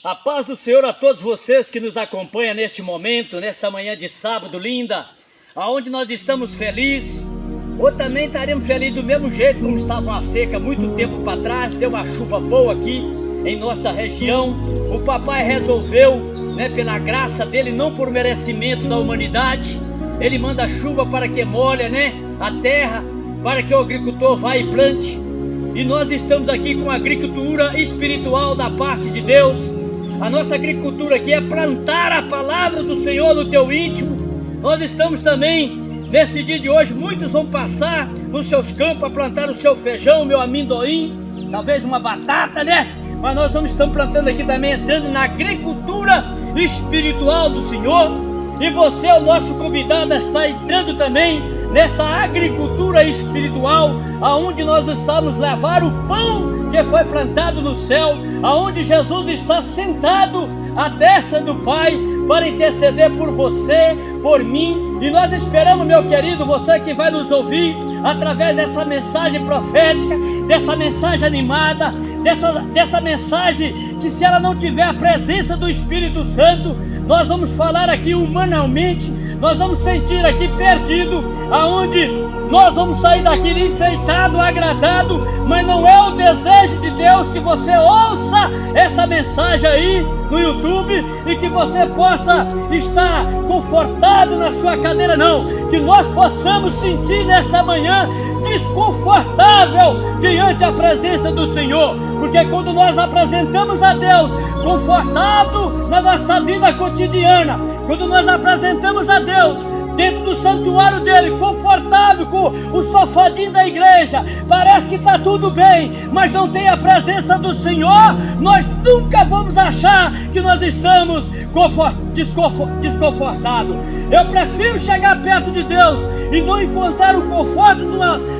A paz do Senhor a todos vocês que nos acompanham neste momento, nesta manhã de sábado linda, aonde nós estamos felizes, ou também estaremos felizes do mesmo jeito como estava uma seca muito tempo para trás, deu uma chuva boa aqui em nossa região. O papai resolveu, pela graça dele, não por merecimento da humanidade, ele manda chuva para que molhe, a terra, para que o agricultor vá e plante. E nós estamos aqui com a agricultura espiritual da parte de Deus. A nossa agricultura aqui é plantar a palavra do Senhor no teu íntimo. Nós estamos também, nesse dia de hoje, muitos vão passar nos seus campos a plantar o seu feijão, meu amendoim, talvez uma batata, Mas nós estamos plantando aqui também, entrando na agricultura espiritual do Senhor. E você é o nosso convidado a estar entrando também nessa agricultura espiritual, aonde nós estamos levar o pão que foi plantado no céu, aonde Jesus está sentado à destra do Pai para interceder por você, por mim. E nós esperamos, meu querido, você que vai nos ouvir através dessa mensagem profética, dessa mensagem animada, dessa mensagem que, se ela não tiver a presença do Espírito Santo, nós vamos falar aqui humanamente, nós vamos sentir aqui perdido, aonde nós vamos sair daqui enfeitado, agradado, mas não é o desejo de Deus que você ouça essa mensagem aí no YouTube e que você possa estar confortado na sua cadeira, não. Que nós possamos sentir nesta manhã desconfortável diante da presença do Senhor, porque quando nós apresentamos a Deus confortável na nossa vida cotidiana, quando nós apresentamos a Deus dentro do santuário dele, confortável com o sofadinho da igreja, parece que está tudo bem, mas não tem a presença do Senhor, nós nunca vamos achar que nós estamos desconfortados. Eu prefiro chegar perto de Deus e não encontrar o conforto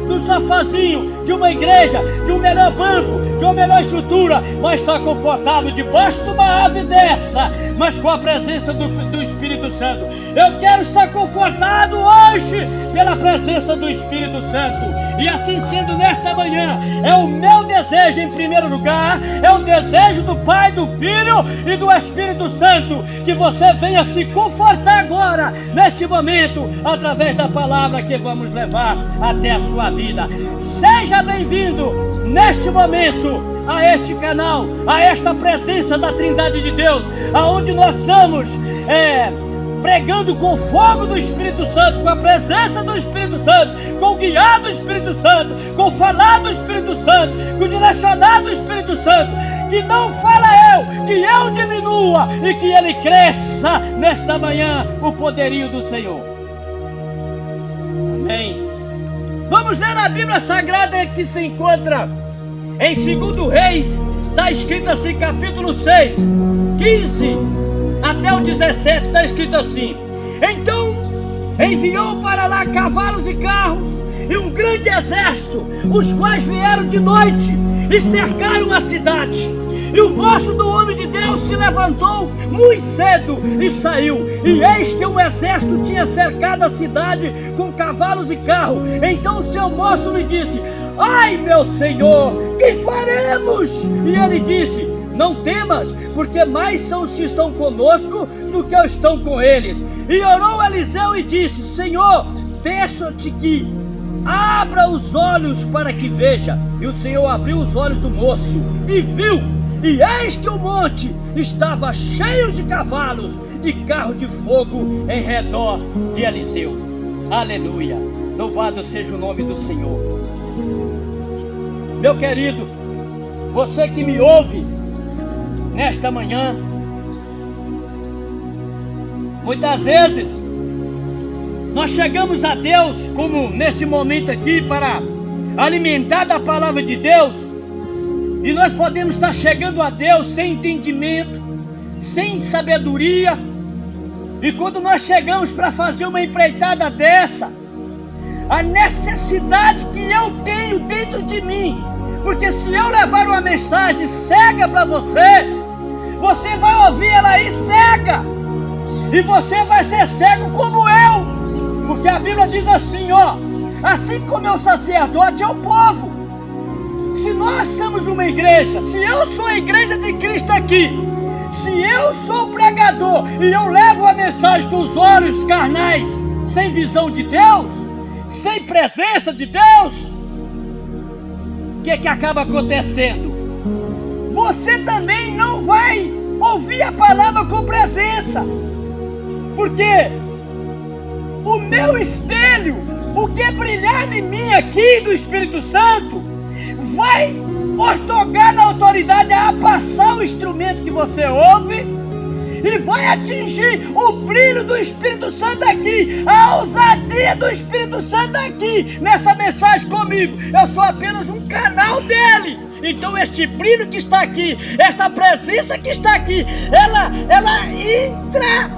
do sofazinho de uma igreja, de um melhor banco, de uma melhor estrutura, mas estar confortável debaixo de uma árvore dessa, mas com a presença do Espírito Santo. Eu quero estar confortado hoje pela presença do Espírito Santo. E assim sendo, nesta manhã, é o meu desejo em primeiro lugar, é o desejo do Pai, do Filho e do Espírito Santo, que você venha se confortar agora, neste momento, através da palavra que vamos levar até a sua vida. Seja bem-vindo neste momento a este canal, a esta presença da Trindade de Deus, aonde nós somos pregando com o fogo do Espírito Santo, com a presença do Espírito Santo, com o guiar do Espírito Santo, com o falar do Espírito Santo, com o direcionar do Espírito Santo, que não fala eu, que eu diminua e que ele cresça nesta manhã, o poderio do Senhor. Amém. Vamos ler a Bíblia Sagrada que se encontra em 2 Reis, está escrito assim, capítulo 6, 15 até o 17, está escrito assim: então enviou para lá cavalos e carros e um grande exército, os quais vieram de noite e cercaram a cidade. E o moço do homem de Deus se levantou muito cedo e saiu. E eis que um exército tinha cercado a cidade com cavalos e carros. Então o seu moço lhe disse: ai, meu senhor, que faremos? E ele disse: não temas, porque mais são os que estão conosco do que estão com eles. E orou Eliseu e disse: Senhor, peço-te que abra os olhos para que veja. E o Senhor abriu os olhos do moço e viu, e eis que o monte estava cheio de cavalos e carros de fogo em redor de Eliseu. Aleluia, louvado seja o nome do Senhor. Meu querido, você que me ouve nesta manhã, muitas vezes nós chegamos a Deus, como neste momento aqui, para alimentar da palavra de Deus, e nós podemos estar chegando a Deus sem entendimento, sem sabedoria. E quando nós chegamos para fazer uma empreitada dessa, a necessidade que eu tenho dentro de mim, porque se eu levar uma mensagem cega para você, você vai ouvir ela aí cega, e você vai ser cego como eu, porque a Bíblia diz assim, assim como é o sacerdote, é o povo. Se nós somos uma igreja, se eu sou a igreja de Cristo aqui, eu sou pregador e eu levo a mensagem dos olhos carnais, sem visão de Deus, sem presença de Deus, o que acaba acontecendo? Você também não vai ouvir a palavra com presença, porque o meu espelho, o que brilhar em mim aqui do Espírito Santo, vai ortogar na autoridade a passar o instrumento que você ouve e vai atingir o brilho do Espírito Santo aqui, a ousadia do Espírito Santo aqui, nesta mensagem comigo. Eu sou apenas um canal dele. Então este brilho que está aqui, esta presença que está aqui, ela entra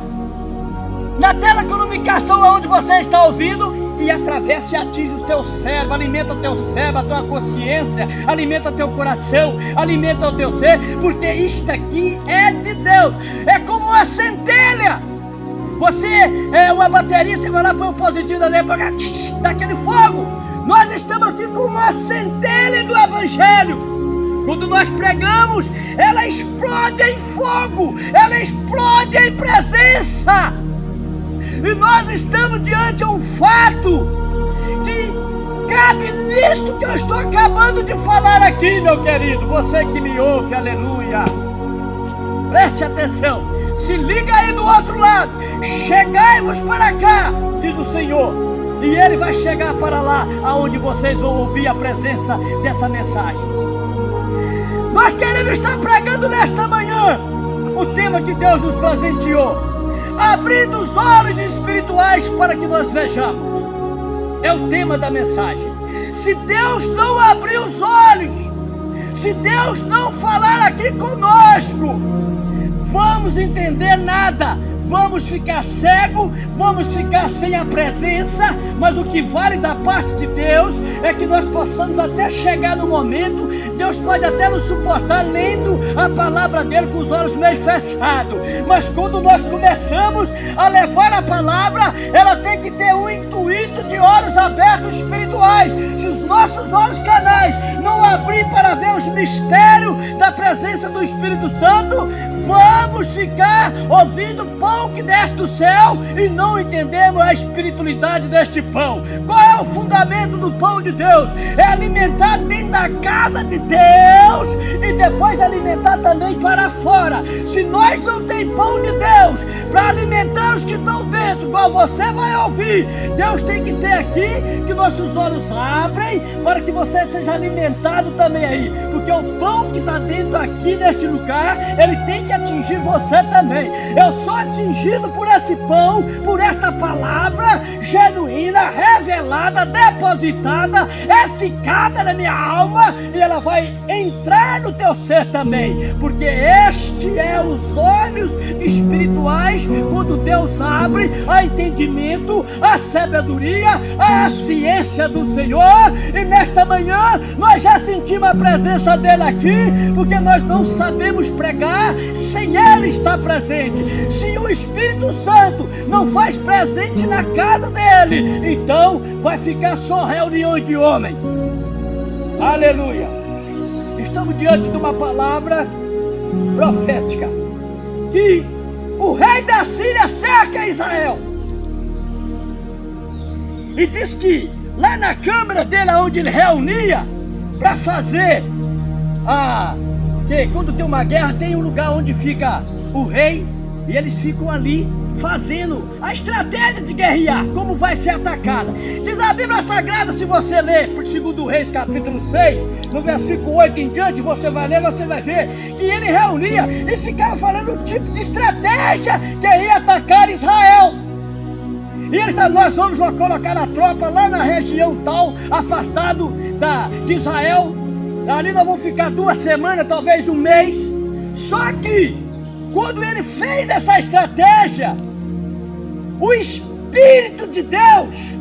na telecomunicação onde você está ouvindo e atravessa e atinge o teu cérebro, alimenta o teu cérebro, a tua consciência, alimenta o teu coração, alimenta o teu ser, porque isto aqui é de Deus. É como uma centelha. Você é uma bateria, você vai lá para o positivo daquele fogo. Nós estamos aqui com uma centelha do Evangelho. Quando nós pregamos, ela explode em fogo, ela explode em presença. E nós estamos diante de um fato que cabe nisto que eu estou acabando de falar aqui, meu querido. Você que me ouve, aleluia. Preste atenção, se liga aí do outro lado. Chegai-vos para cá, diz o Senhor, e Ele vai chegar para lá, aonde vocês vão ouvir a presença desta mensagem. Nós queremos estar pregando nesta manhã o tema que Deus nos presenteou, abrindo os olhos espirituais para que nós vejamos. É o tema da mensagem. Se Deus não abrir os olhos, se Deus não falar aqui conosco, vamos entender nada, vamos ficar cegos, vamos ficar sem a presença. Mas o que vale da parte de Deus é que nós possamos até chegar no momento, Deus pode até nos suportar lendo a palavra dele com os olhos meio fechados, mas quando nós começamos a levar a palavra, ela tem que ter um intuito de olhos abertos espirituais. Se os nossos olhos canais não abrir para ver os mistérios da presença do Espírito Santo, vamos ficar ouvindo pão que desce do céu e não entendemos a espiritualidade deste pão. Qual é o fundamento do pão de Deus? É alimentar dentro da casa de Deus e depois alimentar também para fora. Se nós não tem pão de Deus para alimentar os que estão dentro, igual você vai ouvir, Deus tem que ter aqui que nossos olhos abrem para que você seja alimentado também aí, porque o pão que está dentro aqui neste lugar, ele tem que atingir você também. Eu sou atingido por esse pão, por esta palavra genuína, revelada, depositada, ficada na minha alma, e ela vai entrar no teu ser também, porque este é os olhos espirituais quando Deus abre a entendimento, a sabedoria, a ciência do Senhor. E nesta manhã nós já sentimos a presença dele aqui, porque nós não sabemos pregar sem ele estar presente. Se o Espírito Santo não faz presente na casa dele, então vai ficar só reuniões de homens. Aleluia. Estamos diante de uma palavra profética que o rei da Síria cerca Israel e diz que lá na câmara dele, onde ele reunia para fazer que quando tem uma guerra tem um lugar onde fica o rei, e eles ficam ali fazendo a estratégia de guerrear, como vai ser atacada. Diz a Bíblia Sagrada, se você ler por 2 Reis capítulo 6, no versículo 8 em diante, você vai ler, você vai ver que ele reunia e ficava falando o tipo de estratégia que ia atacar Israel. E ele está, nós vamos colocar a tropa lá na região tal, afastado de Israel. Ali nós vamos ficar 2 semanas, talvez 1 mês. Só que quando ele fez essa estratégia, o Espírito de Deus,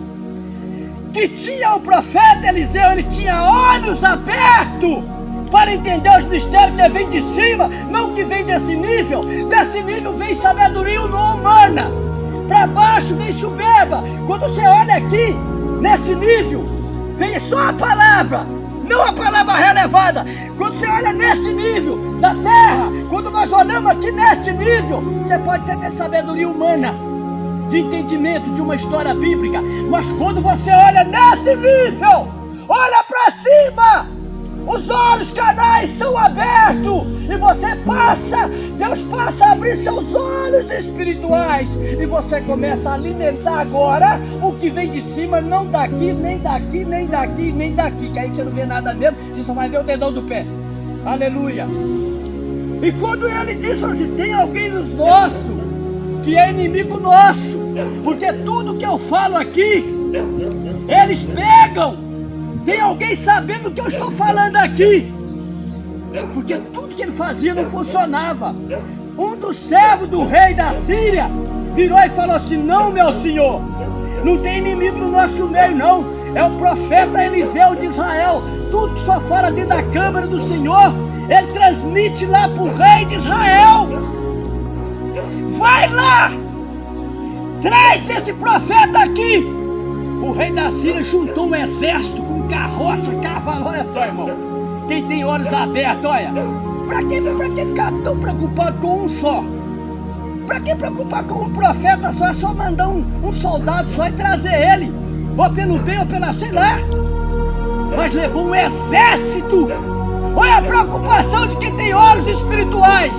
que tinha o profeta Eliseu, ele tinha olhos abertos para entender os mistérios que vem de cima, não que vem desse nível. Desse nível vem sabedoria humana, para baixo vem soberba. Quando você olha aqui, nesse nível, vem só a palavra, não a palavra barra elevada. Quando você olha nesse nível da terra, quando nós olhamos aqui neste nível, você pode ter sabedoria humana, de entendimento de uma história bíblica, mas quando você olha nesse nível, olha para cima, os olhos carnais são abertos e você passa, Deus passa a abrir seus olhos espirituais e você começa a alimentar agora o que vem de cima, não daqui, nem daqui, nem daqui, nem daqui, que aí você não vê nada mesmo, você só vai ver o dedão do pé. Aleluia. E quando ele disse assim, tem alguém nos nossos que é inimigo nosso, porque tudo que eu falo aqui eles pegam. Tem alguém sabendo o que eu estou falando aqui? Porque tudo que ele fazia não funcionava. Um dos servos do rei da Síria virou e falou assim, não, meu senhor, não tem inimigo no nosso meio não, é o profeta Eliseu de Israel. Tudo que só fala dentro da câmara do Senhor, ele transmite lá para o rei de Israel. Vai lá, traz esse profeta aqui. O rei da Síria juntou um exército com carroça, cavalo. Olha só, irmão, quem tem olhos abertos, olha, pra que ficar tão preocupado com um só? Pra que preocupar com um profeta só? É só mandar um soldado só e trazer ele, ou pelo bem ou pela, sei lá. Mas levou um exército. Olha a preocupação de quem tem olhos espirituais.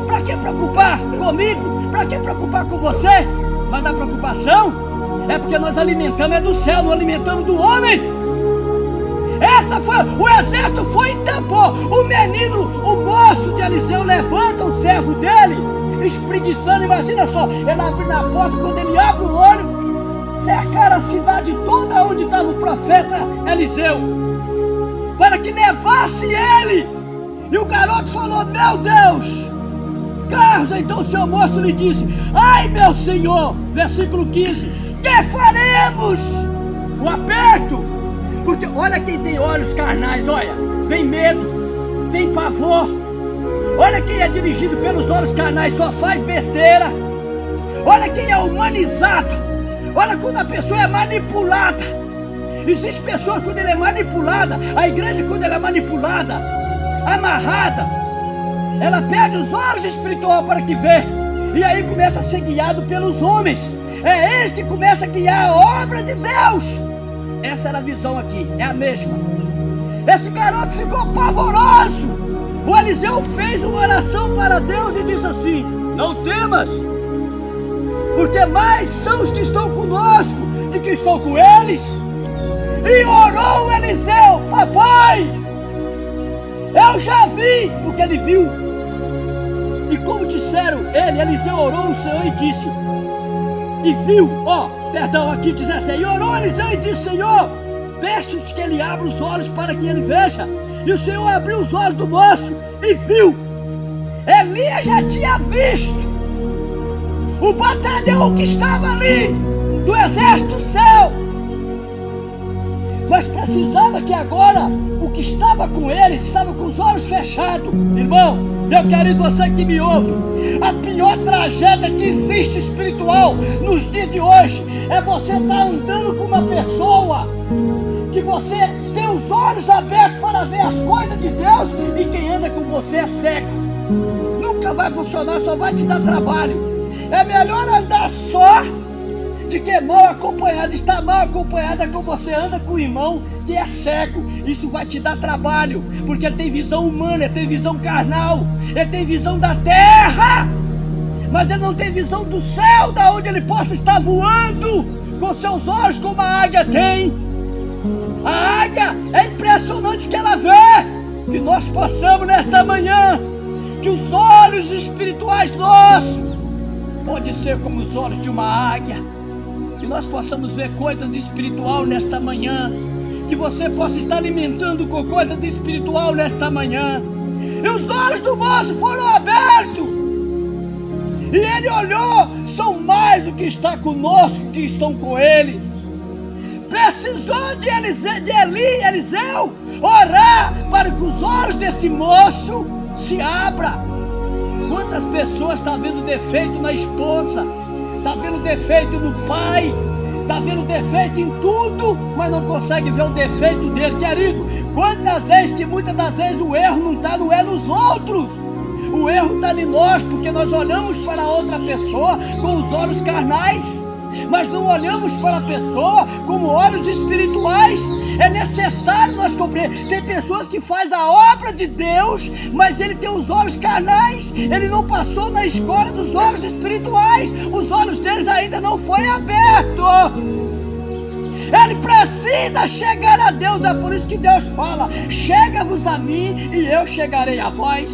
Pra que preocupar comigo? Pra que preocupar com você? Mas a preocupação é porque nós alimentamos do céu, não alimentamos do homem. Essa foi, o exército foi e tampou. O menino, o moço de Eliseu levanta o servo dele, espreguiçando, imagina só, ele abre na porta, quando ele abre o olho, cercaram a cidade toda onde estava o profeta Eliseu, para que levasse ele. E o garoto falou, meu Deus, Carlos. Então o seu moço lhe disse, ai meu senhor, versículo 15, que faremos? O aperto. Porque olha quem tem olhos carnais, olha, vem medo, tem pavor. Olha quem é dirigido pelos olhos carnais, só faz besteira. Olha quem é humanizado. Olha quando a pessoa é manipulada. Existem pessoas quando ela é manipulada, a igreja quando ela é manipulada, amarrada, ela perde os olhos espirituais para que vê, e aí começa a ser guiado pelos homens. É este que começa a guiar a obra de Deus. Essa era a visão aqui, é a mesma. Esse garoto ficou pavoroso. O Eliseu fez uma oração para Deus e disse assim, não temas, porque mais são os que estão conosco do que estão com eles. E orou o Eliseu, papai, eu já vi, porque ele viu. E como disseram ele, Eliseu orou o Senhor e disse, e viu, perdão, aqui diz assim, e orou Eliseu e disse, Senhor, peço-te que ele abra os olhos para que ele veja. E o Senhor abriu os olhos do moço e viu. Elias já tinha visto o batalhão que estava ali, do exército do céu. Mas precisava que agora o que estava com eles estava com os olhos fechados. Irmão, meu querido, você que me ouve, a pior tragédia que existe espiritual nos dias de hoje é você estar andando com uma pessoa que você tem os olhos abertos para ver as coisas de Deus e quem anda com você é cego. Nunca vai funcionar, só vai te dar trabalho. É melhor andar só de que mal acompanhado. Estar mal acompanhado é quando você anda com o irmão que é cego. Isso vai te dar trabalho, porque ele tem visão humana, ele tem visão carnal, ele tem visão da terra, mas ele não tem visão do céu, da onde ele possa estar voando com seus olhos como a águia tem. A águia é impressionante que ela vê. Que nós possamos nesta manhã, que os olhos espirituais nossos pode ser como os olhos de uma águia, que nós possamos ver coisas espiritual nesta manhã, que você possa estar alimentando com coisas espiritual nesta manhã. E os olhos do moço foram abertos, e ele olhou, são mais do que está conosco que estão com eles. Precisou de Eliseu orar para que os olhos desse moço se abram. Quantas pessoas estão vendo defeito na esposa, está vendo defeito no pai, está Está vendo defeito em tudo, mas não consegue ver o defeito dele, querido. Muitas das vezes o erro não é nos outros. O erro está em nós, porque nós olhamos para outra pessoa com os olhos carnais, mas não olhamos para a pessoa com olhos espirituais. É necessário nós compreender. Tem pessoas que fazem a obra de Deus, mas ele tem os olhos carnais. Ele não passou na escola dos olhos espirituais. Os olhos deles ainda não foram abertos. Ele precisa chegar a Deus. É por isso que Deus fala: chega-vos a mim e eu chegarei a vós.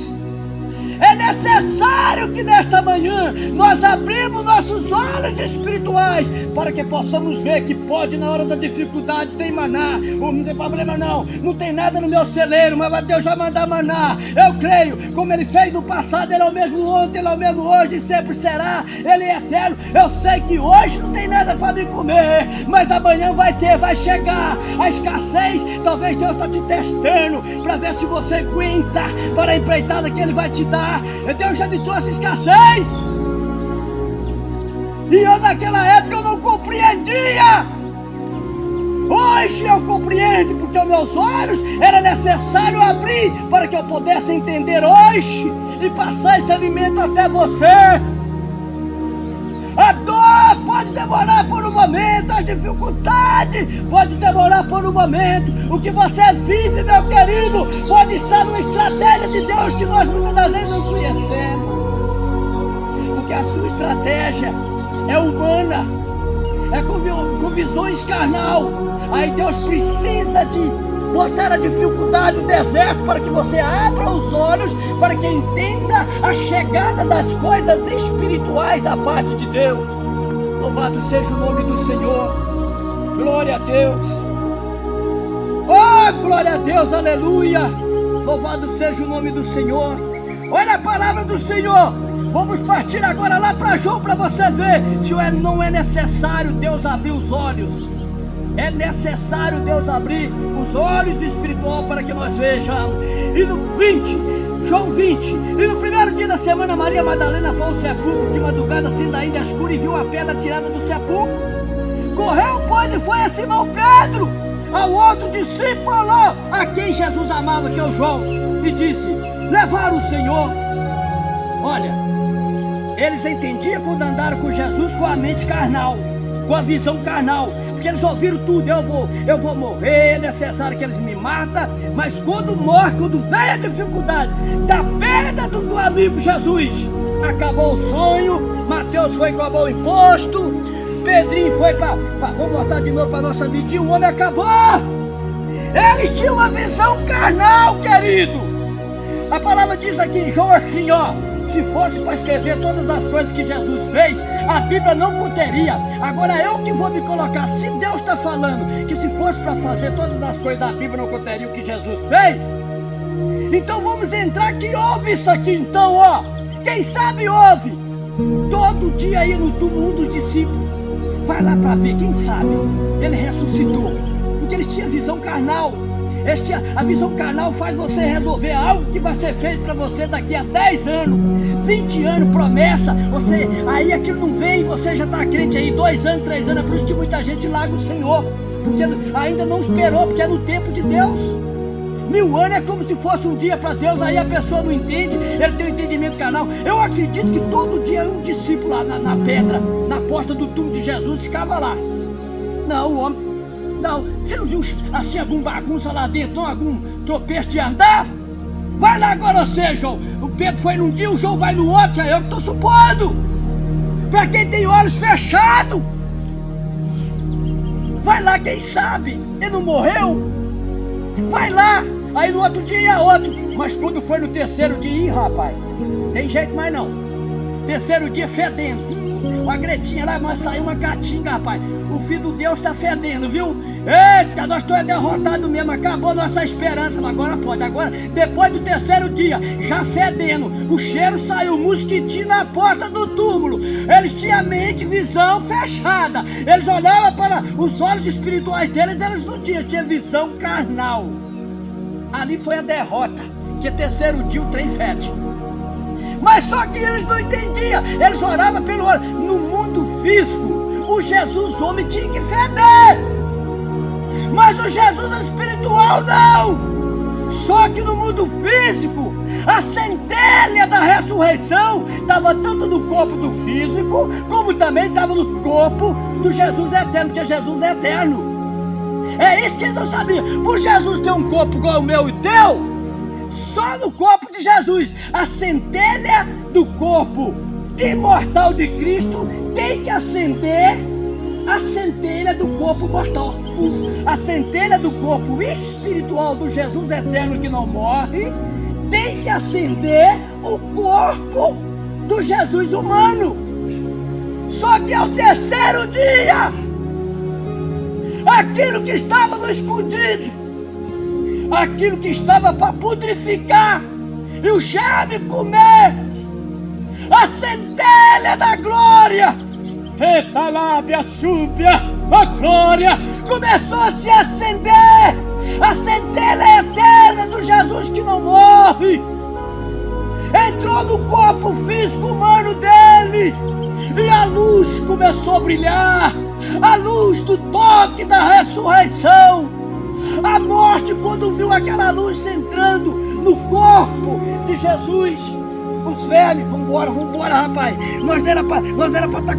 É necessário que nesta manhã nós abrimos nossos olhos espirituais para que possamos ver que pode, na hora da dificuldade, tem maná. Não tem problema não tem nada no meu celeiro, mas Deus vai mandar maná. Eu creio, como Ele fez no passado, Ele é o mesmo ontem, Ele é o mesmo hoje e sempre será. Ele é eterno. Eu sei que hoje não tem nada para me comer, mas amanhã vai chegar a escassez. Talvez Deus está te testando para ver se você aguenta para a empreitada que Ele vai te dar. Deus já me trouxe escassez, e eu naquela época eu não compreendia. Hoje eu compreendo, porque os meus olhos era necessário abrir para que eu pudesse entender hoje e passar esse alimento até você. A dor pode demorar por um momento, a dificuldade pode demorar por um momento. O que você vive, meu querido, pode estar numa estratégia de Deus que nós muitas das vezes não conhecemos. Porque a sua estratégia é humana, é com visões carnal. Aí Deus precisa de botar a dificuldade, o deserto, para que você abra os olhos, para que entenda a chegada das coisas espirituais da parte de Deus. Louvado seja o nome do Senhor. Glória a Deus. Oh, glória a Deus, aleluia. Louvado seja o nome do Senhor. Olha a palavra do Senhor. Vamos partir agora lá para João, para você ver se não é necessário Deus abrir os olhos. É necessário Deus abrir os olhos espirituais para que nós vejamos. E no 20, João 20, e no primeiro dia da semana, Maria Madalena foi ao sepulcro de madrugada, sendo ainda escuro, e viu a pedra tirada do sepulcro. Correu, pois, e foi a Simão Pedro, ao outro discípulo, a quem Jesus amava, que é o João, e disse: levaram o Senhor. Olha, eles entendiam quando andaram com Jesus com a mente carnal, com a visão carnal, porque eles ouviram tudo: eu vou morrer, é necessário que eles me matem. Mas quando morre, quando vem a dificuldade da perda do amigo Jesus, acabou o sonho. Mateus foi e cobrou o imposto, Pedrinho foi para vamos voltar de novo para nossa vidinha, o homem acabou. Eles tinham uma visão carnal, querido. A palavra diz aqui em João assim, ó: se fosse para escrever todas as coisas que Jesus fez, a Bíblia não conteria. Agora eu que vou me colocar. Se Deus está falando que se fosse para fazer todas as coisas, a Bíblia não conteria o que Jesus fez, então vamos entrar que ouve isso aqui então, ó. Quem sabe ouve. Todo dia aí no túmulo um dos discípulos vai lá para ver, quem sabe ele ressuscitou. Porque eles tinham visão carnal. A visão carnal faz você resolver algo que vai ser feito para você daqui a 10 anos, 20 anos, promessa. Aí aquilo não vem, você já está crente aí 2 anos, 3 anos. É por isso que muita gente larga o Senhor, porque ainda não esperou, porque é no tempo de Deus. 1000 anos é como se fosse um dia para Deus. Aí a pessoa não entende, ele tem um entendimento carnal. Eu acredito que todo dia um discípulo lá na pedra, na porta do túmulo de Jesus, ficava lá. Não, o homem... Não, você não viu assim alguma bagunça lá dentro, não? Algum tropeço de andar? Vai lá agora você, João. O Pedro foi num dia, o João vai no outro. É eu que estou supondo. Para quem tem olhos fechados, vai lá, quem sabe. Ele não morreu? Vai lá. Aí no outro dia ia outro. Mas quando foi no terceiro dia, rapaz, tem jeito mais não. Terceiro dia fedendo. Uma gretinha lá, mas saiu uma catinga, rapaz. O filho do Deus está fedendo, viu? Eita, nós estamos derrotados mesmo. Acabou nossa esperança, mas agora pode. Agora, depois do terceiro dia, já fedendo, o cheiro saiu, mosquitinho na porta do túmulo. Eles tinham a mente, visão fechada. Eles olhavam para os olhos espirituais deles, eles não tinham visão carnal. Ali foi a derrota, que terceiro dia o trem fede. Mas só que eles não entendiam. Eles oravam pelo olho. No mundo físico, O Jesus homem tinha que feder, mas o Jesus espiritual não. Só que no mundo físico, a centelha da ressurreição estava tanto no corpo do físico, como também estava no corpo do Jesus eterno, porque Jesus é eterno. É isso que eles não sabiam. Por Jesus ter um corpo igual o meu e teu, só no corpo de Jesus, a centelha do corpo imortal de Cristo tem que acender a centelha do corpo mortal. A centelha do corpo espiritual do Jesus eterno que não morre tem que acender o corpo do Jesus humano. Só que ao terceiro dia, aquilo que estava no escondido, aquilo que estava para pudrificar e o germe comer, a centelha da glória, etalábia, súbia, a glória começou a se acender, a centelha eterna do Jesus que não morre entrou no corpo físico humano dele e a luz começou a brilhar, a luz do toque da ressurreição. A morte, quando viu aquela luz entrando no corpo de Jesus, os velhos, vambora, rapaz. Nós era pra estar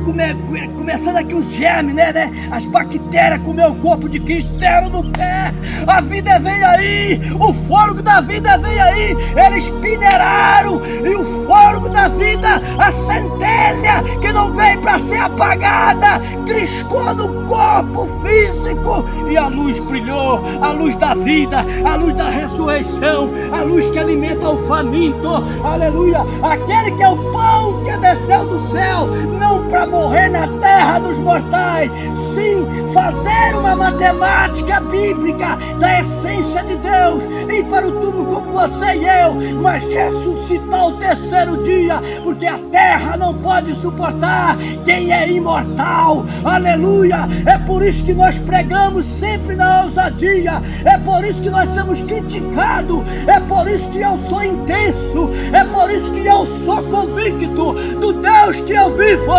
começando aqui os germes, né? As bactérias comer o corpo de Cristo, deram no pé. A vida vem aí, o fôlego da vida vem aí. Eles peneiraram e o fôlego da vida, a centelha que não veio para ser apagada, criscou no corpo físico e a luz brilhou, a luz da vida, a luz da ressurreição, a luz que alimenta o faminto. Aleluia! Aquele que é o pão que desceu do céu, não para morrer na terra dos mortais, sim fazer uma matemática bíblica da essência de Deus, ir para o túmulo como você e eu, mas ressuscitar ao terceiro dia, porque a terra não pode suportar quem é imortal. Aleluia! É por isso que nós pregamos sempre na ousadia, é por isso que nós somos criticados, é por isso que eu sou intenso, é por isso que eu sou convicto do Deus que eu vivo.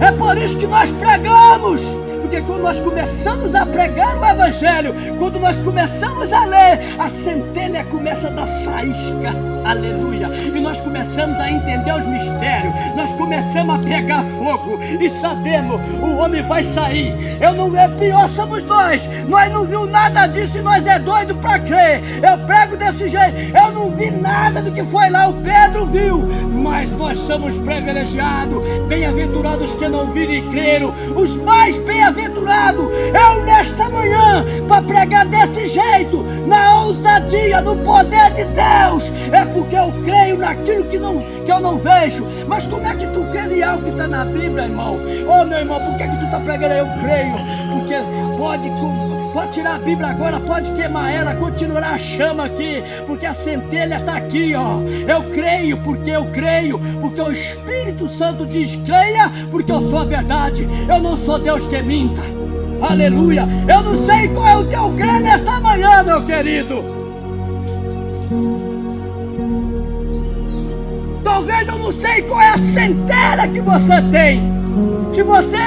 É por isso que nós pregamos, porque quando nós começamos a pregar o Evangelho, quando nós começamos a ler, a centelha começa a dar faísca, aleluia, e nós começamos a entender os mistérios, nós começamos a pegar fogo e sabemos, o homem vai sair. Eu não é pior, somos nós não viu nada disso e nós é doido para crer. Eu prego desse jeito, eu não vi nada do que foi lá, o Pedro viu, mas nós somos privilegiados, bem-aventurados que não viram e creram, os mais bem-aventurados. Eu nesta manhã, para pregar desse jeito, na ousadia, no poder de Deus, é porque eu creio naquilo que eu não vejo. Mas como é que tu crê em algo que está na Bíblia, irmão? Ô meu irmão, por que tu está pregando? Eu creio, porque pode só tirar a Bíblia agora, pode queimar ela, continuará a chama aqui, porque a centelha está aqui, ó. Eu creio, porque o Espírito Santo diz: creia, porque eu sou a verdade, eu não sou Deus que minta. Aleluia! Eu não sei qual é o teu crer nesta manhã, meu querido. Talvez eu não sei qual é a centelha que você tem. Se você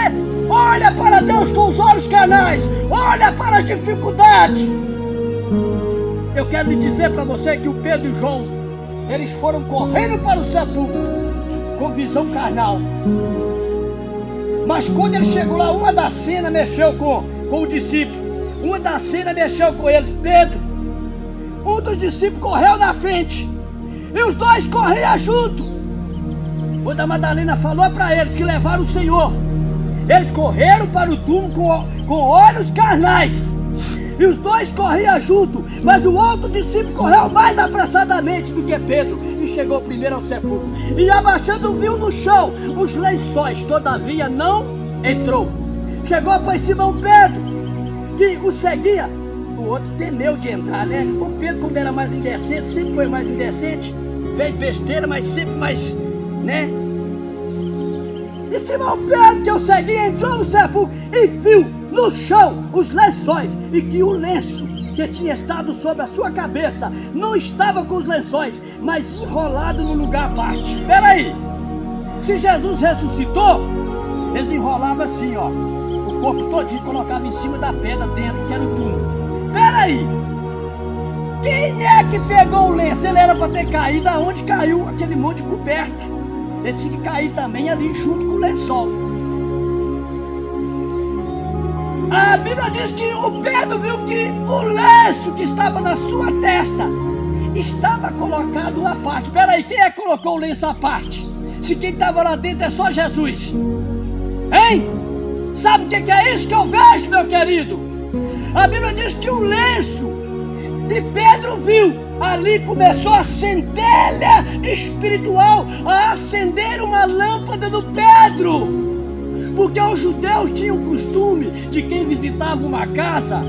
olha para Deus com os olhos carnais, olha para as dificuldades, eu quero lhe dizer para você que o Pedro e João, eles foram correndo para o sepulcro com visão carnal. Mas quando ele chegou lá, uma da cena mexeu com o discípulo, uma da cena mexeu com eles. Pedro, um dos discípulos correu na frente e os dois corriam junto. Quando a Madalena falou para eles que levaram o Senhor, eles correram para o túmulo com olhos carnais e os dois corriam junto, mas o outro discípulo correu mais apressadamente do que Pedro e chegou primeiro ao sepulcro, e abaixando viu no chão os lençóis, todavia não entrou. Chegou para Simão Pedro, que o seguia. O outro temeu de entrar, né? O Pedro, quando era mais indecente, sempre foi mais indecente, fez besteira, mas sempre mais, né? E Simão Pedro, que eu seguia, entrou no sepulcro e viu no chão os lençóis, e que o lenço que tinha estado sobre a sua cabeça não estava com os lençóis, mas enrolado no lugar à parte. Espera aí, se Jesus ressuscitou, Eles enrolavam assim, ó, o corpo todinho, colocava em cima da pedra dentro, que era o túmulo. Peraí! Quem é que pegou o lenço? Ele era para ter caído aonde caiu aquele monte de coberta. Ele tinha que cair também ali junto com o lençol. A Bíblia diz que o Pedro viu que o lenço que estava na sua testa estava colocado à parte. Peraí, quem é que colocou o lenço à parte? Se quem estava lá dentro é só Jesus. Hein? Sabe o que é isso que eu vejo, meu querido? A Bíblia diz que o lenço de Pedro viu, ali começou a centelha espiritual a acender uma lâmpada do Pedro. Porque os judeus tinham o costume de quem visitava uma casa,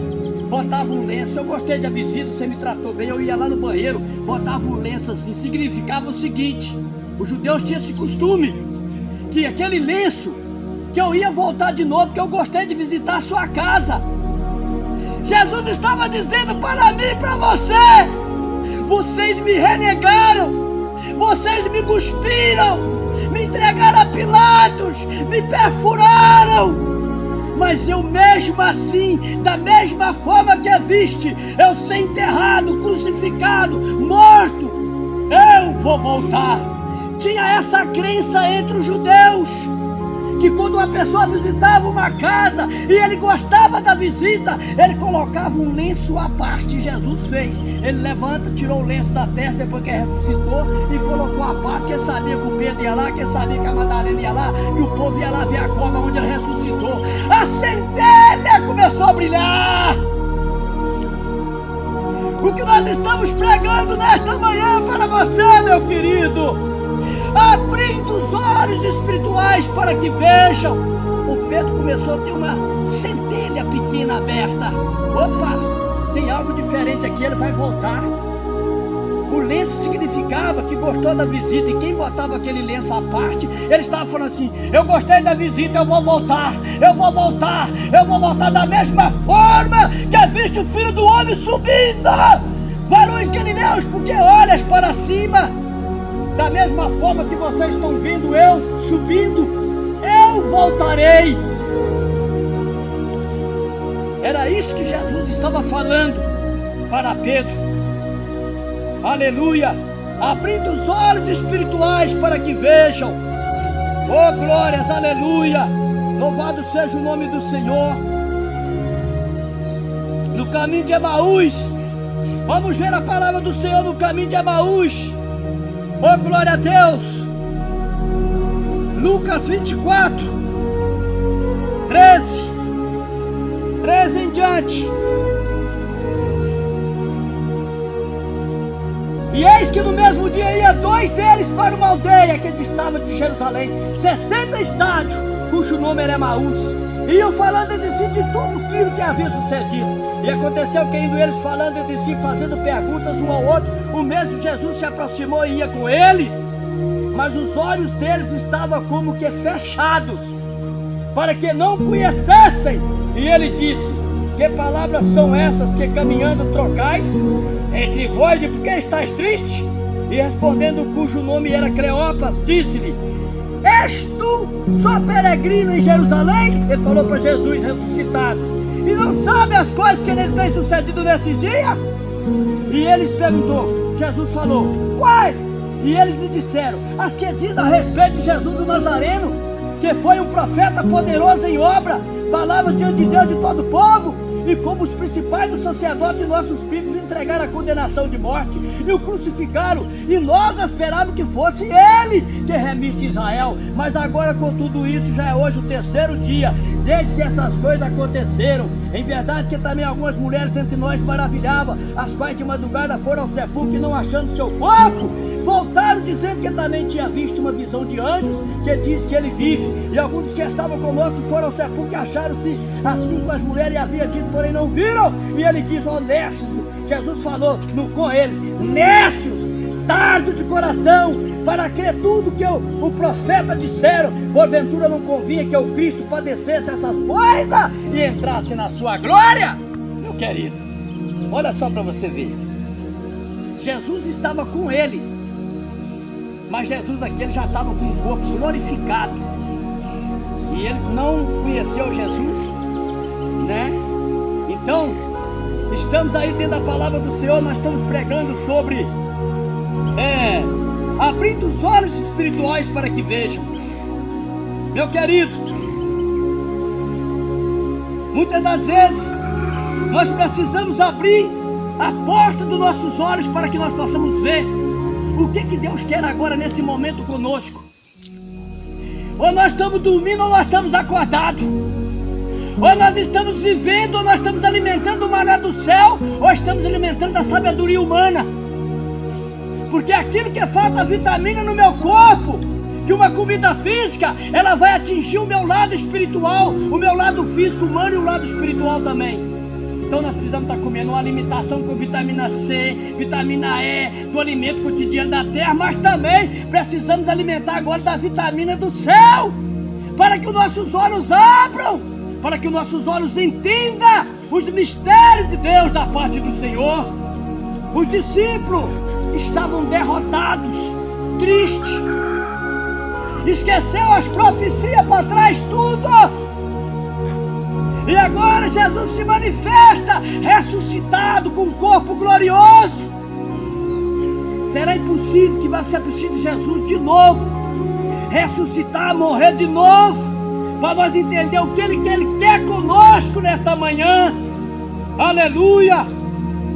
botava um lenço. Eu gostei da visita, você me tratou bem, eu ia lá no banheiro, botava um lenço assim, significava o seguinte: os judeus tinham esse costume, que aquele lenço, que eu ia voltar de novo, porque eu gostei de visitar a sua casa. Jesus estava dizendo para mim e para você: vocês me renegaram, vocês me cuspiram, me entregaram a Pilatos, me perfuraram, mas eu mesmo assim, da mesma forma que viste eu ser enterrado, crucificado, morto, eu vou voltar. Tinha essa crença entre os judeus, que quando uma pessoa visitava uma casa e ele gostava da visita, ele colocava um lenço à parte. Jesus fez, ele levanta, tirou o lenço da testa depois que ressuscitou e colocou à parte. Quem sabia que o Pedro ia lá, quem sabia que a Madalena ia lá, que o povo ia lá ver a cova onde ele ressuscitou. A centelha começou a brilhar. O que nós estamos pregando nesta manhã para você, meu querido, abrindo os olhos espirituais para que vejam. O Pedro começou a ter uma centelha pequena aberta. Opa, tem algo diferente aqui, ele vai voltar. O lenço significava que gostou da visita, e quem botava aquele lenço à parte, ele estava falando assim: eu gostei da visita, eu vou voltar, eu vou voltar, eu vou voltar da mesma forma que viste o Filho do Homem subindo. Varões galileus, porque olhas para cima, da mesma forma que vocês estão vendo eu subindo, eu voltarei. Era isso que Jesus estava falando para Pedro. Aleluia! Abrindo os olhos espirituais para que vejam. Oh glórias, aleluia! Louvado seja o nome do Senhor. No caminho de Emaús, vamos ver a palavra do Senhor no caminho de Emaús. Oh glória a Deus. Lucas 24, 13 em diante. E eis que no mesmo dia ia dois deles para uma aldeia que distava de Jerusalém 60 estádios, cujo nome era Emaús. Iam falando entre si de tudo aquilo que havia sucedido. E aconteceu que, indo eles falando entre si, fazendo perguntas um ao outro, o mesmo Jesus se aproximou e ia com eles, mas os olhos deles estavam como que fechados, para que não conhecessem. E ele disse: que palavras são essas que caminhando trocais entre vós, e por que estáis triste? E respondendo, cujo nome era Cleopas, disse-lhe: és tu só peregrino em Jerusalém? Ele falou para Jesus ressuscitado: e não sabe as coisas que nele tem sucedido nesses dias? E eles perguntou, Jesus falou: quais? E eles lhe disseram: as que diz a respeito de Jesus o Nazareno, que foi um profeta poderoso em obra, palavra diante de Deus de todo o povo, e como os principais dos sacerdotes e nossos príncipes entregaram a condenação de morte e o crucificaram, e nós esperávamos que fosse ele que remisse Israel. Mas agora, com tudo isso, já é hoje o terceiro dia desde que essas coisas aconteceram. Em verdade que também algumas mulheres entre nós maravilhavam, as quais de madrugada foram ao sepulcro e, não achando seu corpo, voltaram dizendo que também tinha visto uma visão de anjos que diz que ele vive. E alguns que estavam conosco foram ao sepulcro e acharam-se assim com as mulheres, e havia dito, porém não viram. E ele disse: ó nécios, Jesus falou com eles: nécios, tardo de coração, para crer tudo que o profeta disseram. Porventura não convinha que o Cristo padecesse essas coisas e entrasse na sua glória? Meu querido, olha só para você ver. Jesus estava com eles, mas Jesus aqui, ele já estava com o corpo glorificado. e eles não conheceram Jesus, né? Então, estamos aí dentro da palavra do Senhor, nós estamos pregando sobre abrindo os olhos espirituais para que vejam. Meu querido, muitas das vezes nós precisamos abrir a porta dos nossos olhos para que nós possamos ver o que Deus quer agora nesse momento conosco. Ou nós estamos dormindo ou nós estamos acordados. Ou nós estamos vivendo ou nós estamos alimentando o maná do céu, ou estamos alimentando a sabedoria humana. Porque aquilo que falta vitamina no meu corpo, de uma comida física, ela vai atingir o meu lado espiritual, o meu lado físico humano e o lado espiritual também. Então nós precisamos estar comendo uma alimentação com vitamina C, vitamina E, do alimento cotidiano da terra, mas também precisamos alimentar agora da vitamina do céu, para que os nossos olhos abram, para que os nossos olhos entendam os mistérios de Deus da parte do Senhor. Os discípulos estavam derrotados, tristes, esqueceu as profecias para trás tudo. E agora Jesus se manifesta ressuscitado com um corpo glorioso. Será impossível que você precise de Jesus de novo, ressuscitar, morrer de novo, para nós entender o que Ele quer conosco nesta manhã. Aleluia!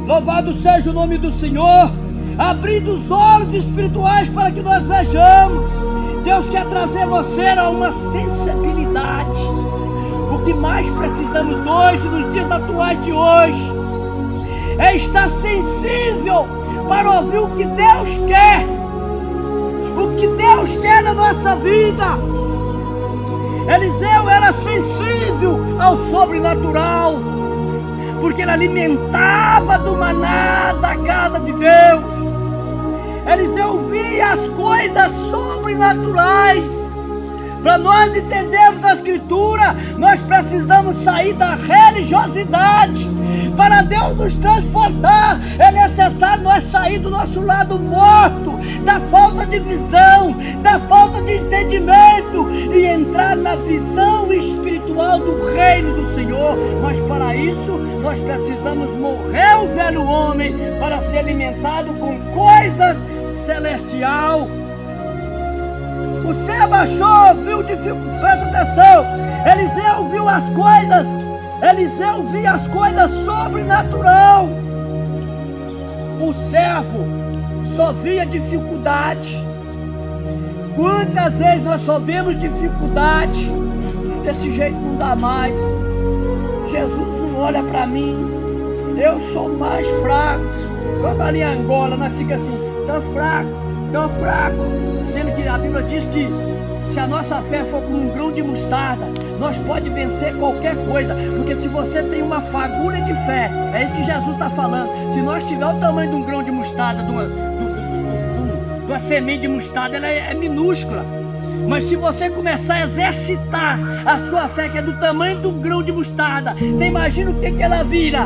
Louvado seja o nome do Senhor, abrindo os olhos espirituais para que nós vejamos. Deus quer trazer você a uma sensibilidade. O que mais precisamos hoje, nos dias atuais de hoje, é estar sensível para ouvir o que Deus quer. O que Deus quer na nossa vida. Eliseu era sensível ao sobrenatural, porque ele alimentava do maná da casa de Deus. Eliseu via as coisas sobrenaturais. Para nós entendermos a Escritura, nós precisamos sair da religiosidade. Para Deus nos transportar, é necessário nós sair do nosso lado morto, da falta de visão, da falta de entendimento, e entrar na visão espiritual do reino do Senhor. Mas para isso, nós precisamos morrer o velho homem para ser alimentado com coisas celestiais. O céu baixou, viu dificuldade, presta atenção. Eliseu viu as coisas, Eliseu via as coisas sobrenatural. O servo só via dificuldade. Quantas vezes nós só vemos dificuldade? Desse jeito não dá mais. Jesus não olha para mim, eu sou mais fraco. Quando ali em Angola nós fica assim, tão fraco. Sendo que a Bíblia diz que se a nossa fé for como um grão de mostarda, nós podemos vencer qualquer coisa. Porque se você tem uma fagulha de fé, é isso que Jesus está falando. Se nós tivermos o tamanho de um grão de mostarda, de uma semente de mostarda, ela é minúscula. Mas se você começar a exercitar a sua fé, que é do tamanho de um grão de mostarda, você imagina o que ela vira.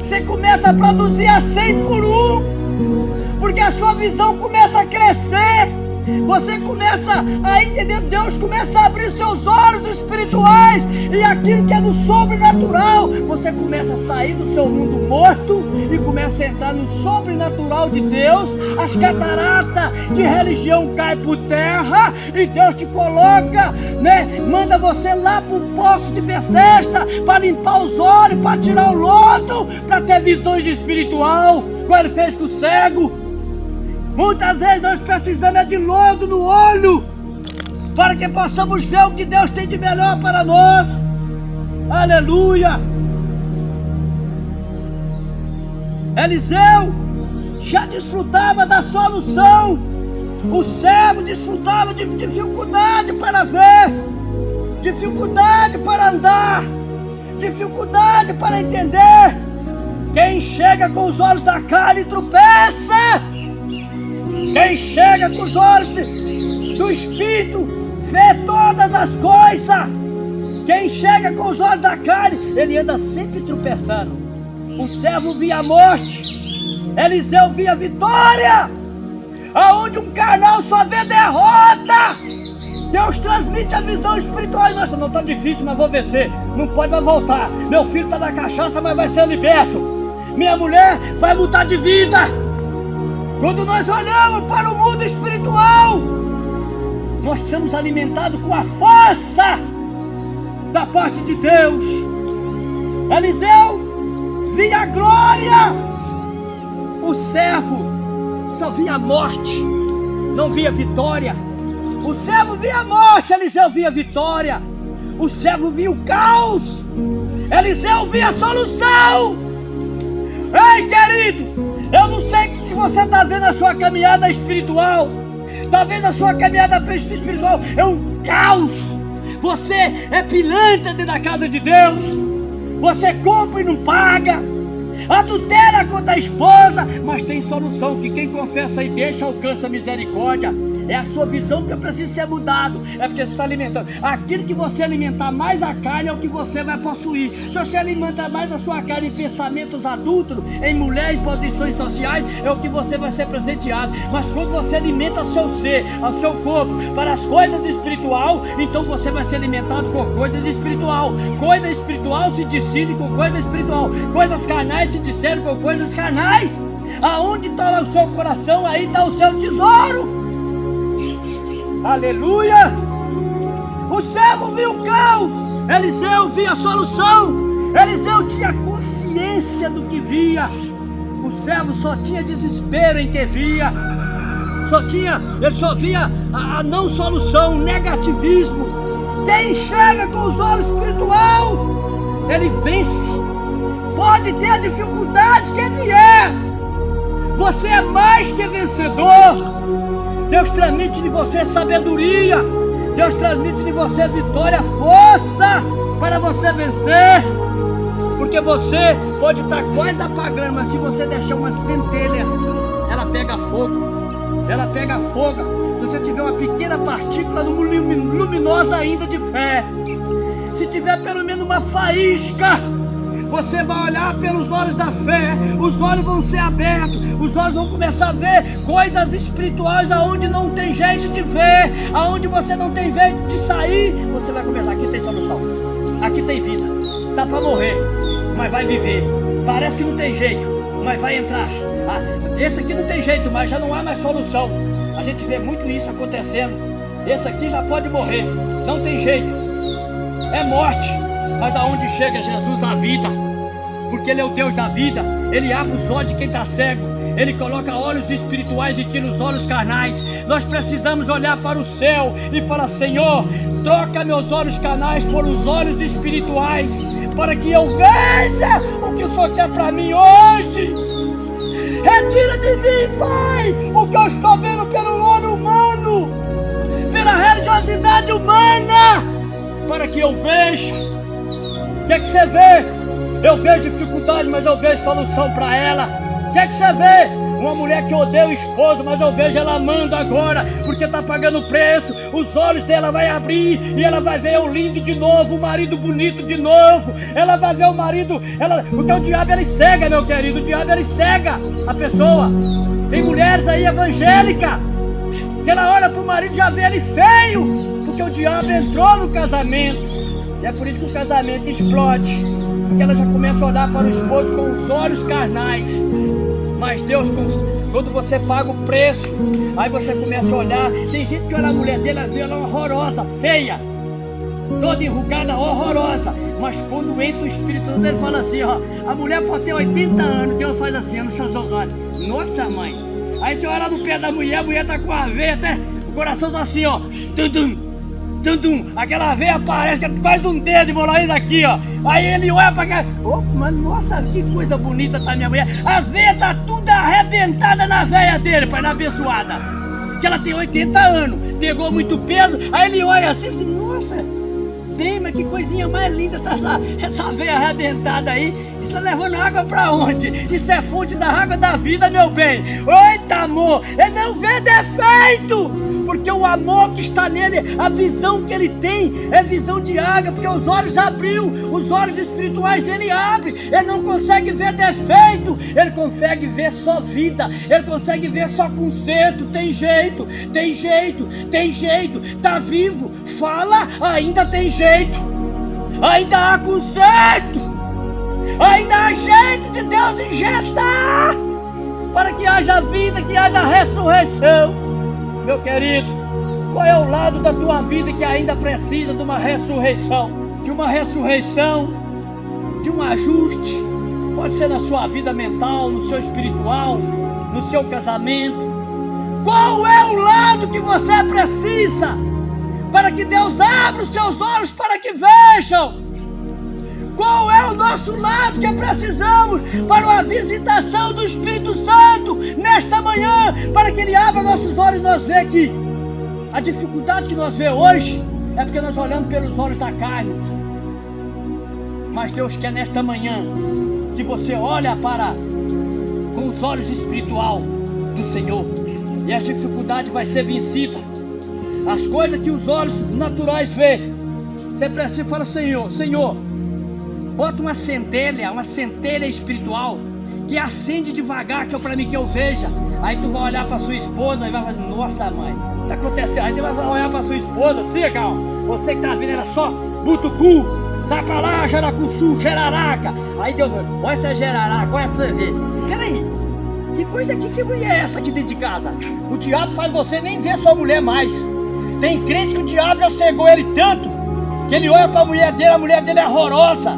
Você começa a produzir a 100 por 1, porque a sua visão começa a crescer. Você começa a entender, Deus começa a abrir seus olhos espirituais, e aquilo que é no sobrenatural, você começa a sair do seu mundo morto e começa a entrar no sobrenatural de Deus. As cataratas de religião caem por terra e Deus te coloca, manda você lá para o poço de Betesda para limpar os olhos, para tirar o lodo, para ter visões espiritual, como ele fez com o cego. Muitas vezes nós precisamos de lodo no olho, para que possamos ver o que Deus tem de melhor para nós. Aleluia! Eliseu já desfrutava da solução. O servo desfrutava de dificuldade para ver, dificuldade para andar, dificuldade para entender. Quem chega com os olhos da carne tropeça. Quem chega com os olhos do Espírito vê todas as coisas. Quem chega com os olhos da carne, ele anda sempre tropeçando. O servo via a morte, Eliseu via a vitória. Aonde um carnal só vê derrota, Deus transmite transmite a visão espiritual. E nossa, não tá difícil, mas vou vencer. Não pode mais voltar. Meu filho tá na cachaça, mas vai ser liberto. Minha mulher vai mudar de vida. Quando nós olhamos para o mundo espiritual, nós somos alimentados com a força da parte de Deus. Eliseu via a glória. O servo só via a morte, não via vitória. O servo via a morte, Eliseu via a vitória. O servo via o caos, Eliseu via a solução. Ei, querido, eu não sei o que você está vendo na sua caminhada espiritual. Talvez a sua caminhada espiritual é um caos. Você é pilantra dentro da casa de Deus. Você compra e não paga, adultera contra a esposa, mas tem solução, que quem confessa e deixa alcança misericórdia. É a sua visão que precisa ser mudado. É porque você está alimentando. Aquilo que você alimentar mais a carne é o que você vai possuir. Se você alimenta mais a sua carne em pensamentos adúlteros, em mulher, em posições sociais, é o que você vai ser presenteado. Mas quando você alimenta o seu ser, o seu corpo, para as coisas espiritual, então você vai ser alimentado com coisas espiritual. Coisa espiritual se decide com coisa espiritual. Coisas carnais se discernem com coisas carnais. Aonde está o seu coração, aí está o seu tesouro. Aleluia! O servo viu o caos, Eliseu via a solução. Eliseu tinha consciência do que via. O servo só tinha desespero em que via. Ele só via a não solução, o negativismo. Quem enxerga com os olhos espiritual, ele vence. Pode ter a dificuldade que vier, você é mais que vencedor. Deus transmite de você sabedoria. Deus transmite de você vitória, força para você vencer. Porque você pode estar quase apagando, mas se você deixar uma centelha, ela pega fogo. Ela pega fogo. Se você tiver uma pequena partícula luminosa ainda de fé, se tiver pelo menos uma faísca, você vai olhar pelos olhos da fé, os olhos vão ser abertos, os olhos vão começar a ver coisas espirituais aonde não tem jeito de ver, aonde você não tem jeito de sair, você vai começar, aqui tem solução, aqui tem vida, dá para morrer, mas vai viver, parece que não tem jeito, mas vai entrar, esse aqui não tem jeito, mas já não há mais solução, a gente vê muito isso acontecendo, esse aqui já pode morrer, não tem jeito, é morte. Mas aonde chega Jesus, a vida, porque Ele é o Deus da vida. Ele abre os olhos de quem está cego. Ele coloca olhos espirituais e tira os olhos carnais. Nós precisamos olhar para o céu e falar: Senhor, troca meus olhos carnais por os olhos espirituais, para que eu veja o que o Senhor quer para mim hoje. Retira de mim, Pai, o que eu estou vendo pelo olho humano, pela religiosidade humana, para que eu veja. O que é que você vê? Eu vejo dificuldade, mas eu vejo solução para ela. O que é que você vê? Uma mulher que odeia o esposo, mas eu vejo ela amando agora, porque está pagando preço. Os olhos dela vai abrir e ela vai ver o lindo de novo, o marido bonito de novo. Ela vai ver o marido, porque o diabo ele cega, meu querido. O diabo ele cega a pessoa. Tem mulheres aí evangélicas que ela olha para o marido e já vê ele feio, porque o diabo entrou no casamento. E é por isso que o casamento explode, porque ela já começa a olhar para o esposo com os olhos carnais. Mas Deus, quando você paga o preço, aí você começa a olhar. Tem gente que olha a mulher dele, ela vê ela horrorosa, feia, toda enrugada, horrorosa. Mas quando entra o Espírito Santo, ele fala assim, ó, a mulher pode ter 80 anos, Deus faz assim, nos seus olhos. Nossa, mãe. Aí você olha no pé da mulher, a mulher tá com a veia, até o coração tá assim, ó. Aquela veia parece que é quase um dedo embolado aqui, ó. Aí ele olha pra cá, mano, nossa, que coisa bonita tá minha mulher. As veias tá tudo arrebentada na veia dele, pai, na abençoada. Que ela tem 80 anos, pegou muito peso. Aí ele olha assim, nossa, bem, mas que coisinha mais linda tá essa veia arrebentada aí. tá levando água pra onde? Isso é fonte da água da vida, meu bem. Eita, amor, ele não vê defeito, porque o amor que está nele, a visão que ele tem é visão de água, porque os olhos abriu, os olhos espirituais dele abrem. Ele não consegue ver defeito, ele consegue ver só vida, ele consegue ver só conserto. Tem jeito, tem jeito, tem jeito, tá vivo, fala, ainda tem jeito, ainda há conserto, ainda há jeito de Deus injetar para que haja vida, que haja ressurreição. Meu querido, qual é o lado da tua vida que ainda precisa de uma ressurreição? De uma ressurreição, de um ajuste. Pode ser na sua vida mental, no seu espiritual, no seu casamento. Qual é o lado que você precisa para que Deus abra os seus olhos para que vejam? Qual é o nosso lado que precisamos para uma visitação do Espírito Santo nesta manhã, para que Ele abra nossos olhos e nós vejamos que a dificuldade que nós vemos hoje é porque nós olhamos pelos olhos da carne. Mas Deus quer nesta manhã que você olhe com os olhos espiritual do Senhor, e a dificuldade vai ser vencida. As coisas que os olhos naturais veem, você precisa falar: Senhor, bota uma centelha espiritual que acende devagar, que é para mim que eu veja. Aí tu vai olhar para sua esposa e vai falar: nossa, mãe, tá acontecendo. Aí você vai olhar para sua esposa assim, calma, você que tá vendo era só butucu, vai pra lá, jaracuçu, geraraca. Aí Deus vai: olha essa geraraca, olha pra você ver. Peraí, que coisa aqui, que mulher é essa aqui dentro de casa? O diabo faz você nem ver sua mulher mais. Tem crente que o diabo já cegou ele tanto que ele olha para a mulher dele é horrorosa.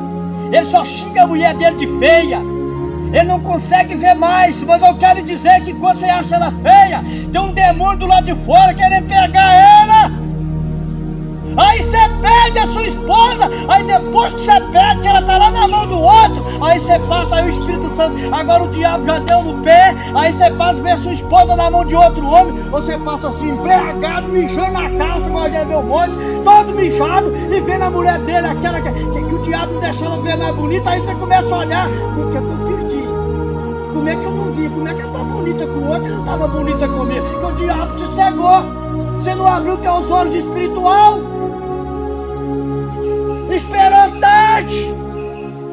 Ele só xinga a mulher dele de feia. Ele não consegue ver mais. Mas eu quero dizer que quando você acha ela feia, tem um demônio do lado de fora querendo pegar ela. Aí você perde a sua esposa. Aí depois que você perde, que ela está lá na mão do outro, aí você passa, aí o Espírito Santo, agora o diabo já deu no pé. Aí você passa a ver a sua esposa na mão de outro homem. Ou você passa assim, embriagado, mijando na calça, mas já vê um monte, todo mijado, e vendo a mulher dele, aquela que o diabo não deixou ela ver mais bonita. Aí você começa a olhar: por que eu perdi? Como é que eu não vi? Como é que ela está bonita com o outro e não estava bonita comigo? Porque o diabo te cegou. Você não abriu teus olhos espiritual. Esperou tarde.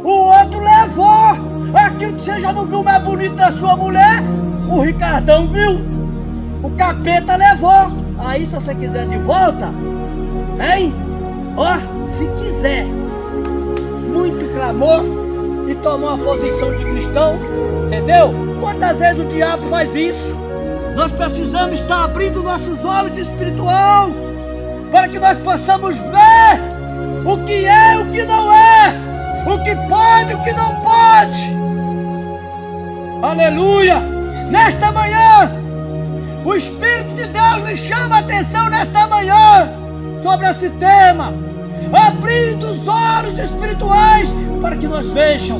O outro levou aquilo que você já não viu mais bonito da sua mulher. O Ricardão viu. O capeta levou. Aí se você quiser de volta, hein? Ó, se quiser, muito clamor e tomar uma posição de cristão, entendeu? Quantas vezes o diabo faz isso? Nós precisamos estar abrindo nossos olhos espiritual para que nós possamos ver o que é, o que não é, o que pode, o que não pode. Aleluia! Nesta manhã, o Espírito de Deus lhe chama a atenção nesta manhã sobre esse tema, abrindo os olhos espirituais para que nós vejam.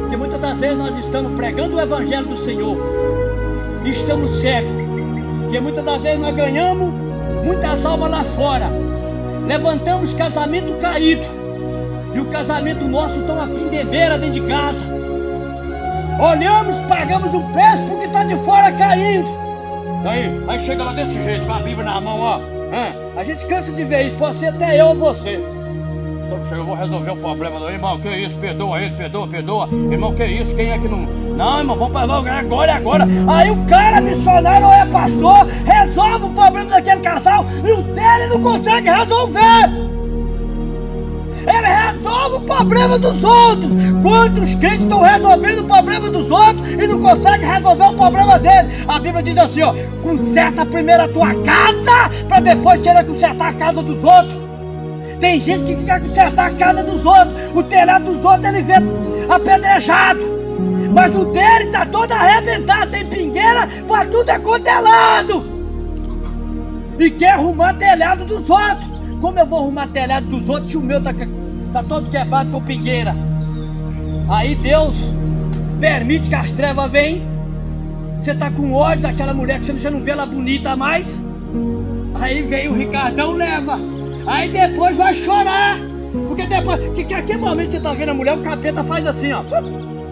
Porque muitas das vezes nós estamos pregando o Evangelho do Senhor e estamos cegos. Porque muitas das vezes nós ganhamos muitas almas lá fora, levantamos casamento caído, e o casamento nosso está uma pindebeira dentro de casa. Olhamos, pagamos o preço porque está de fora caindo. Aí chega lá desse jeito, com a Bíblia na mão, ó. A gente cansa de ver isso, pode ser até eu ou você. Eu vou resolver o problema do irmão, que isso, perdoa ele, perdoa. Irmão, que isso, quem é que não... Não, irmão, vamos para logo, agora. Aí o cara, missionário ou é pastor, resolve o problema daquele casal e o dele não consegue resolver. Ele resolve o problema dos outros. Quantos crentes estão resolvendo o problema dos outros e não conseguem resolver o problema dele? A Bíblia diz assim, ó: conserta primeiro a tua casa para depois querer consertar a casa dos outros. Tem gente que quer consertar a casa dos outros, o telhado dos outros ele vê apedrejado, mas o dele está todo arrebentado, tem pingueira para tudo é quanto é lado, e quer arrumar telhado dos outros. Como eu vou arrumar telhado dos outros se o meu tá todo quebrado com pingueira? Aí Deus permite que as trevas venham. Você está com ódio daquela mulher que você já não vê ela bonita mais. Aí vem o Ricardão, leva. Aí depois vai chorar Porque depois, que aquele momento que você tá vendo a mulher, o capeta faz assim, ó.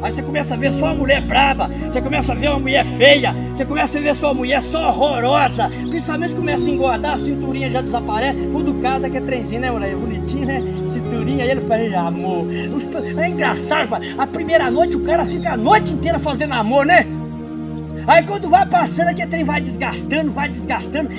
Aí você começa a ver só uma mulher braba, você começa a ver uma mulher feia, você começa a ver só uma mulher só horrorosa. Principalmente começa a engordar, a cinturinha já desaparece. Tudo casa que é trenzinho, né, mulher? Bonitinho, né? Cinturinha, aí ele fala, amor. É engraçado, pai. A primeira noite o cara fica a noite inteira fazendo amor, né? Aí quando vai passando, aquele trem vai desgastando,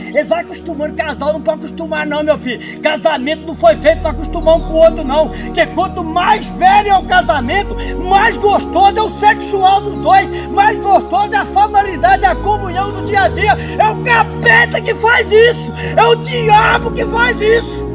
eles vão acostumando. Casal não pode acostumar não, meu filho. Casamento não foi feito para acostumar um com o outro não. Porque quanto mais velho é o casamento, mais gostoso é o sexual dos dois, mais gostoso é a familiaridade, a comunhão do dia a dia. É o capeta que faz isso, é o diabo que faz isso.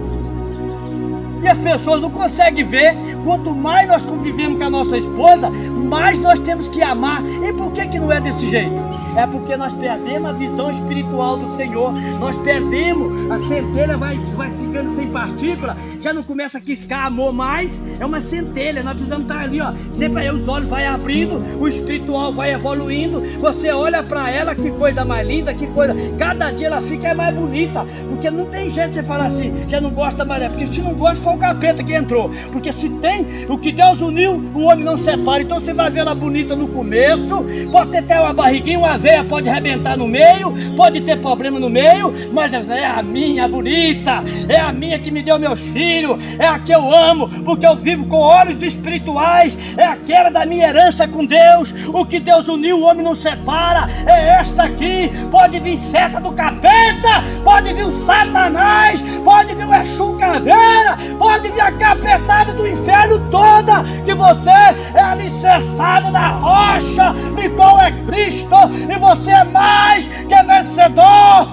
E as pessoas não conseguem ver. Quanto mais nós convivemos com a nossa esposa, mais nós temos que amar. E por que não é desse jeito? É porque nós perdemos a visão espiritual do Senhor. Nós perdemos, a centelha vai ficando sem partícula, já não começa a quiscar amor mais. É uma centelha, nós precisamos estar ali, ó. Sempre aí os olhos vai abrindo, o espiritual vai evoluindo. Você olha pra ela, que coisa mais linda, que coisa. Cada dia ela fica mais bonita. Porque não tem jeito de você falar assim, já não gosta mais dela. Porque se não gosta, foi o capeta que entrou. Porque se tem o que Deus uniu, o homem não separa. Então você vai ver ela bonita no começo, pode ter até uma barriguinha, uma veia pode arrebentar no meio, pode ter problema no meio, mas é a minha bonita, é a minha que me deu meus filhos, é a que eu amo, porque eu vivo com olhos espirituais, é aquela da minha herança com Deus. O que Deus uniu, o homem não separa. É esta aqui. Pode vir seta do capeta, pode vir o Satanás, pode vir o Exu Caveira, pode vir a capetada do inferno toda, que você é alicerçado na rocha, e qual é Cristo, e você é mais que vencedor.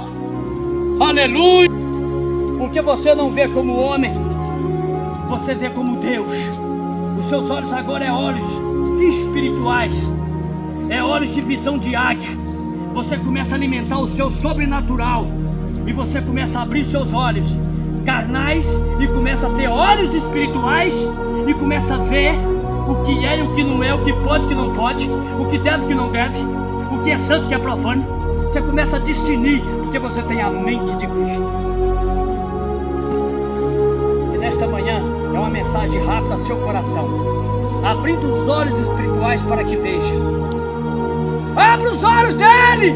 Aleluia. Porque você não vê como homem, você vê como Deus. Os seus olhos agora é olhos espirituais, é olhos de visão de águia. Você começa a alimentar o seu sobrenatural, e você começa a abrir seus olhos carnais e começa a ter olhos espirituais, e começa a ver o que é e o que não é, o que pode e o que não pode, o que deve e o que não deve, o que é santo e o que é profano. Você começa a discernir, porque você tem a mente de Cristo. E nesta manhã é uma mensagem rápida ao seu coração, abrindo os olhos espirituais para que veja. Abra os olhos dele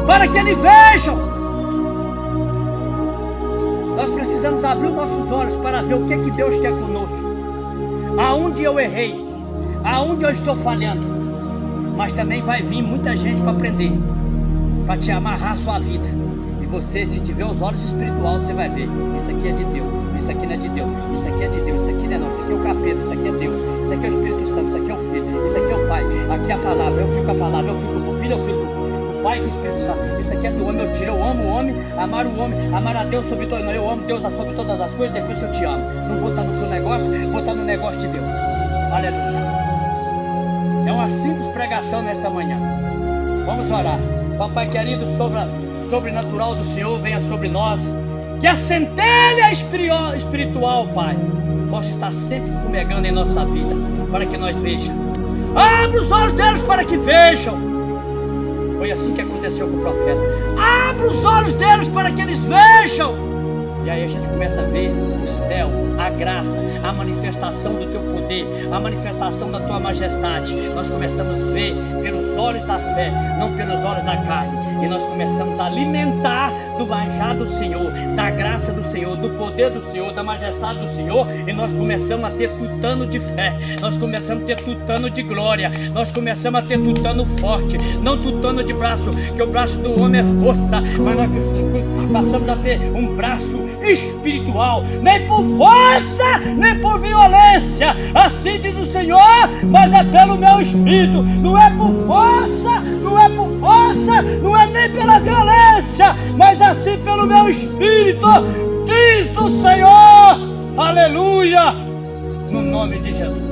para que ele veja. Nós precisamos abrir os nossos olhos para ver o que é que Deus quer conosco, aonde eu errei, aonde eu estou falhando. Mas também vai vir muita gente para aprender, para te amarrar a sua vida. E você, se tiver os olhos espirituais, você vai ver, isso aqui é de Deus, isso aqui não é de Deus, isso aqui é de Deus, isso aqui não é não, isso aqui é o capeta, isso aqui é Deus, isso aqui é o Espírito Santo, isso aqui é o Filho, isso aqui é o Pai, aqui é a palavra, eu fico com a palavra, eu fico com o Filho, eu fico com o Pai e com o Espírito Santo. Isso aqui é do homem, eu tiro, eu amo o homem, amar o homem, amar a Deus sobre todo, não, eu amo Deus sobre todas as coisas, depois que eu te amo. Não vou estar no seu negócio, vou estar no negócio de Deus. Aleluia. É uma simples pregação nesta manhã. Vamos orar. Papai querido, sobrenatural do Senhor venha sobre nós. Que a centelha espiritual, Pai, possa estar sempre fumegando em nossa vida, para que nós vejamos. Abra os olhos deles para que vejam. Foi assim que aconteceu com o profeta. Abra os olhos deles para que eles vejam. E aí a gente começa a ver o céu, a graça, a manifestação do teu poder, a manifestação da tua majestade. Nós começamos a ver pelos olhos da fé, não pelos olhos da carne. E nós começamos a alimentar do manjar do Senhor, da graça do Senhor, do poder do Senhor, da majestade do Senhor. E nós começamos a ter tutano de fé, nós começamos a ter tutano de glória, nós começamos a ter tutano forte, não tutano de braço, que o braço do homem é força, mas nós passamos a ter um braço espiritual, nem por força, nem por violência, assim diz o Senhor, mas é pelo meu espírito. Não é por força, não é por força, não é nem pela violência, mas assim pelo meu espírito, diz o Senhor. Aleluia, no nome de Jesus.